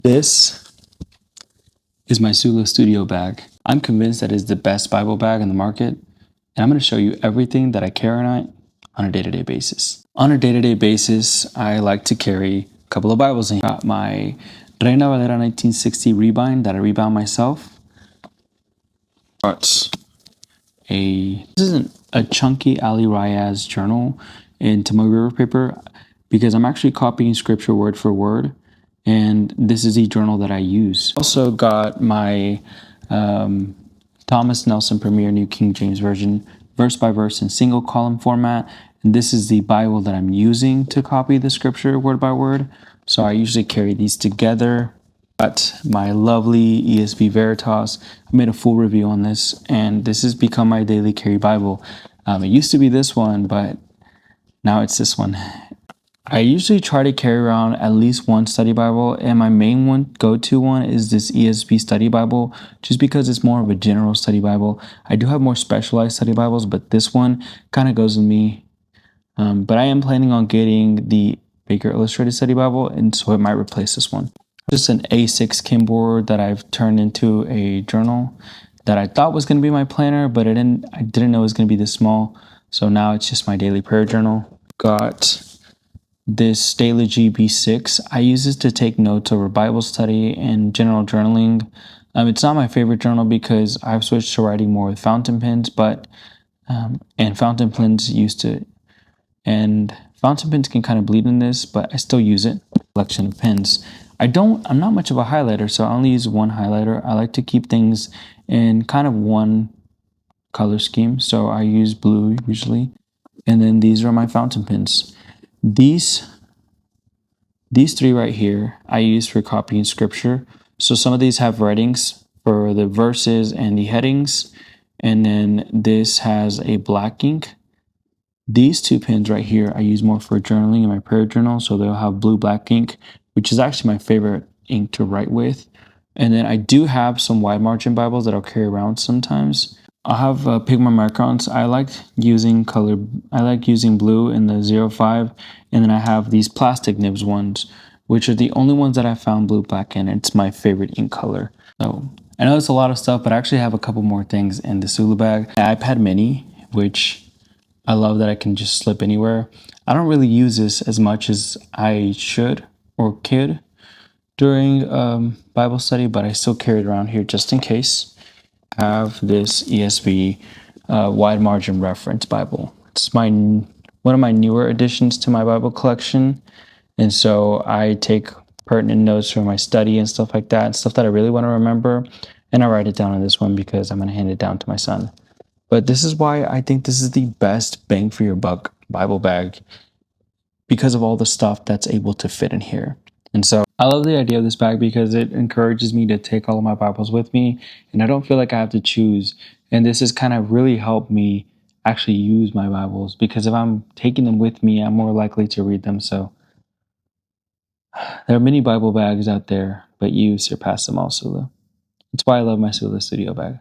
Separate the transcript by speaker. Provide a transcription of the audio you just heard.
Speaker 1: This is my Sula Studio bag. I'm convinced that it's the best Bible bag in the market, and I'm going to show you everything that I carry on it on a day-to-day basis. On a day-to-day basis, I like to carry a couple of Bibles in here. Got my Reina-Valera 1960 Rebound that I rebound myself. This isn't a chunky AllieRyaz journal in Tomoe River paper because I'm actually copying scripture word for word, and this is the journal that I use. Also got my Thomas Nelson Premier New King James Version, verse by verse in single column format, and this is the Bible that I'm using to copy the scripture word by word. So I usually carry these together. Got my lovely ESV Veritas. I made a full review on this, and this has become my daily carry Bible. It used to be this one, but now it's this one. I usually try to carry around at least one study Bible, and my main one, go-to one, is this ESV Study Bible, just because it's more of a general study Bible. I do have more specialized study Bibles, but this one kind of goes with me. But I am planning on getting the Baker Illustrated Study Bible, and so it might replace this one. Just an A6 Kimboard that I've turned into a journal that I thought was going to be my planner, but I didn't know it was going to be this small. So now it's just my daily prayer journal. Got this Daily GB6. I use this to take notes over Bible study and general journaling. It's not my favorite journal because I've switched to writing more with fountain pens, but and fountain pens can kind of bleed in this, but I still use it. Collection of pens. I'm not much of a highlighter, so I only use one highlighter. I like to keep things in kind of one color scheme, so I use blue usually. And then these are my fountain pens. These three right here I use for copying scripture. So some of these have writings for the verses and the headings, and then this has a black ink. These two pens right here I use more for journaling in my prayer journal, so they'll have blue black ink, which is actually my favorite ink to write with. And then I do have some wide margin Bibles that I'll carry around sometimes. I'll have Pigma Microns. I like using blue in the 05, and then I have these plastic nibs ones, which are the only ones that I found blue black in. It's my favorite ink color. So I know it's a lot of stuff, but I actually have a couple more things in the Sula bag. An iPad mini, which I love that I can just slip anywhere. I don't really use this as much as I should or could during Bible study, but I still carry it around here just in case. I have this ESV Wide Margin Reference Bible. It's one of my newer additions to my Bible collection, and so I take pertinent notes from my study and stuff like that, stuff that I really want to remember, and I write it down on this one because I'm going to hand it down to my son. But this is why I think this is the best bang for your buck Bible bag, because of all the stuff that's able to fit in here. And so I love the idea of this bag because it encourages me to take all of my Bibles with me, and I don't feel like I have to choose. And this has kind of really helped me actually use my Bibles, because if I'm taking them with me, I'm more likely to read them. So there are many Bible bags out there, but you surpass them all, Sula. That's why I love my Sula Studio bag.